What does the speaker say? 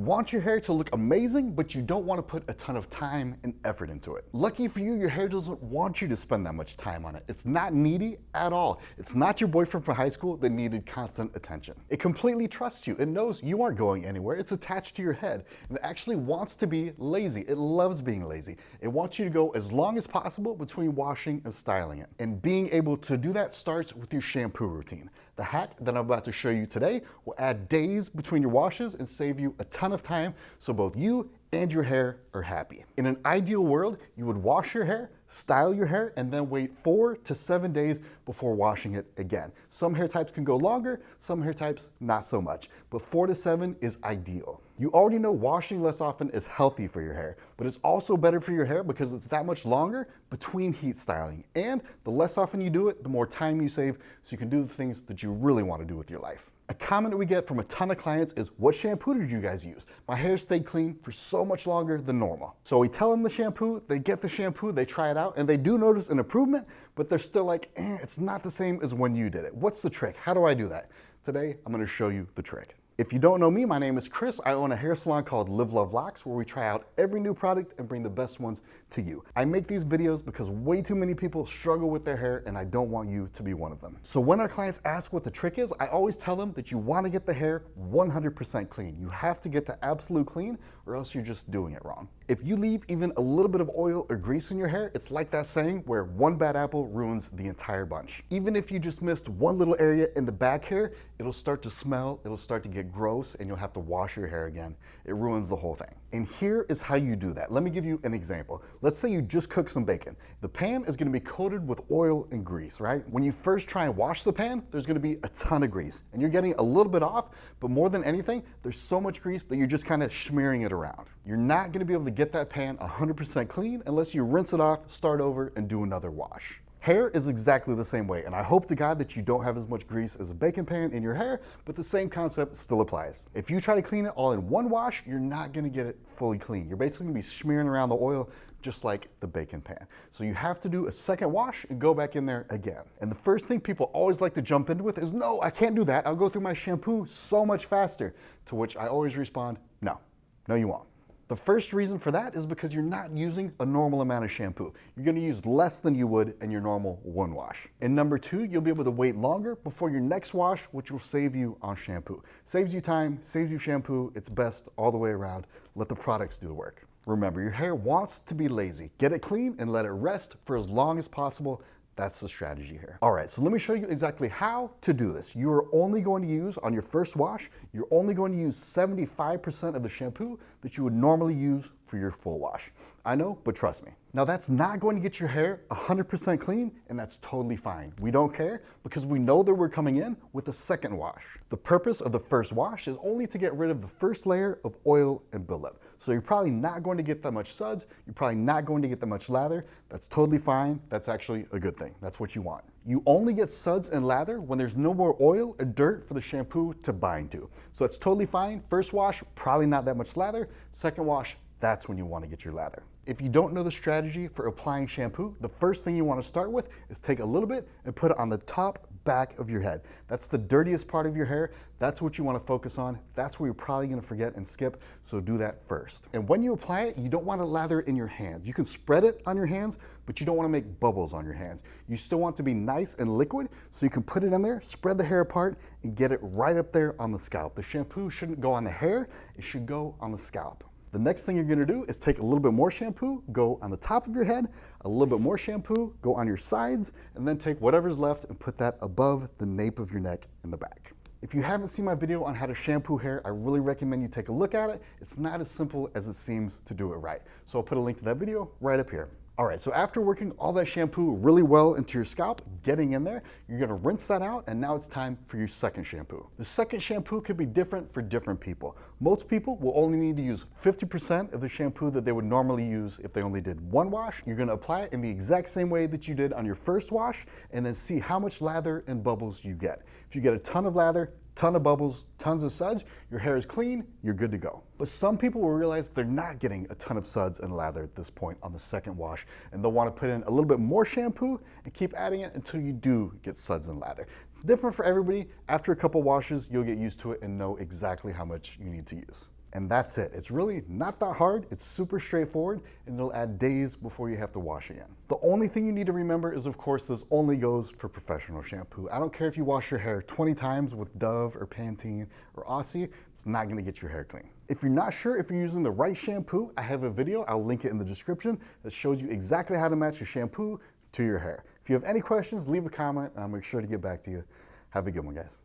want your hair to look amazing, but you don't want to put a ton of time and effort into it. Lucky for you, your hair doesn't want you to spend that much time on it. It's not needy at all. It's not your boyfriend from high school that needed constant attention. It completely trusts you. It knows you aren't going anywhere. It's attached to your head, and it actually wants to be lazy. It loves being lazy. It wants you to go as long as possible between washing and styling it. And being able to do that starts with your shampoo routine. The hack that I'm about to show you today will add days between your washes and save you a ton of time so both you and your hair are happy. In an ideal world, you would wash your hair, style your hair, and then wait 4 to 7 days before washing it again. Some hair types can go longer, some hair types not so much, but 4 to 7 is ideal. You already know washing less often is healthy for your hair, but it's also better for your hair because it's that much longer between heat styling. And the less often you do it, the more time you save so you can do the things that you really want to do with your life. A comment we get from a ton of clients is, what shampoo did you guys use? My hair stayed clean for so much longer than normal. So we tell them the shampoo, they get the shampoo, they try it out, and they do notice an improvement, but they're still like, it's not the same as when you did it. What's the trick? How do I do that? Today, I'm gonna show you the trick. If you don't know me, my name is Chris. I own a hair salon called Live Love Locks, where we try out every new product and bring the best ones to you. I make these videos because way too many people struggle with their hair, and I don't want you to be one of them. So when our clients ask what the trick is, I always tell them that you want to get the hair 100% clean. You have to get to absolute clean, or else you're just doing it wrong. If you leave even a little bit of oil or grease in your hair, it's like that saying where one bad apple ruins the entire bunch. Even if you just missed one little area in the back hair, it'll start to smell, it'll start to get gross, and you'll have to wash your hair again. It ruins the whole thing. And here is how you do that. Let me give you an example. Let's say you just cooked some bacon. The pan is gonna be coated with oil and grease, right? When you first try and wash the pan, there's gonna be a ton of grease, and you're getting a little bit off, but more than anything, there's so much grease that you're just kind of smearing it around. You're not gonna be able to get that pan 100% clean unless you rinse it off, start over, and do another wash. Hair is exactly the same way, and I hope to God that you don't have as much grease as a bacon pan in your hair, but the same concept still applies. If you try to clean it all in one wash, you're not gonna get it fully clean. You're basically gonna be smearing around the oil just like the bacon pan. So you have to do a second wash and go back in there again. And the first thing people always like to jump into with is, no, I can't do that. I'll go through my shampoo so much faster. To which I always respond, no, you won't. The first reason for that is because you're not using a normal amount of shampoo. You're gonna use less than you would in your normal one wash. And number two, you'll be able to wait longer before your next wash, which will save you on shampoo. Saves you time, saves you shampoo. It's best all the way around. Let the products do the work. Remember, your hair wants to be lazy. Get it clean and let it rest for as long as possible. That's the strategy here. All right, so let me show you exactly how to do this. You are only going to use, on your first wash, you're only going to use 75% of the shampoo that you would normally use for your full wash. I know, but trust me. Now that's not going to get your hair 100% clean, and that's totally fine. We don't care because we know that we're coming in with a second wash. The purpose of the first wash is only to get rid of the first layer of oil and buildup. So you're probably not going to get that much suds. You're probably not going to get that much lather. That's totally fine. That's actually a good thing. That's what you want. You only get suds and lather when there's no more oil or dirt for the shampoo to bind to. So that's totally fine. First wash, probably not that much lather. Second wash, that's when you want to get your lather. If you don't know the strategy for applying shampoo, the first thing you want to start with is take a little bit and put it on the top back of your head. That's the dirtiest part of your hair. That's what you want to focus on. That's where you're probably going to forget and skip, so do that first. And when you apply it, you don't want to lather it in your hands. You can spread it on your hands, but you don't want to make bubbles on your hands. You still want to be nice and liquid, so you can put it in there, spread the hair apart, and get it right up there on the scalp. The shampoo shouldn't go on the hair, it should go on the scalp. The next thing you're gonna do is take a little bit more shampoo, go on the top of your head, a little bit more shampoo, go on your sides, and then take whatever's left and put that above the nape of your neck in the back. If you haven't seen my video on how to shampoo hair, I really recommend you take a look at it. It's not as simple as it seems to do it right. So I'll put a link to that video right up here. All right, so after working all that shampoo really well into your scalp, getting in there, you're gonna rinse that out, and now it's time for your second shampoo. The second shampoo could be different for different people. Most people will only need to use 50% of the shampoo that they would normally use if they only did one wash. You're gonna apply it in the exact same way that you did on your first wash, and then see how much lather and bubbles you get. If you get a ton of lather, ton of bubbles, tons of suds, your hair is clean, you're good to go. But some people will realize they're not getting a ton of suds and lather at this point on the second wash, and they'll want to put in a little bit more shampoo and keep adding it until you do get suds and lather. It's different for everybody. After a couple washes, you'll get used to it and know exactly how much you need to use. and that's it. It's really not that hard. It's super straightforward, and it'll add days before you have to wash again. The only thing you need to remember is, of course, this only goes for professional shampoo. I don't care if you wash your hair 20 times with Dove or Pantene or Aussie, it's not gonna get your hair clean. If you're not sure if you're using the right shampoo, I have a video, I'll link it in the description, that shows you exactly how to match your shampoo to your hair. If you have any questions, leave a comment, and I'll make sure to get back to you. Have a good one, guys.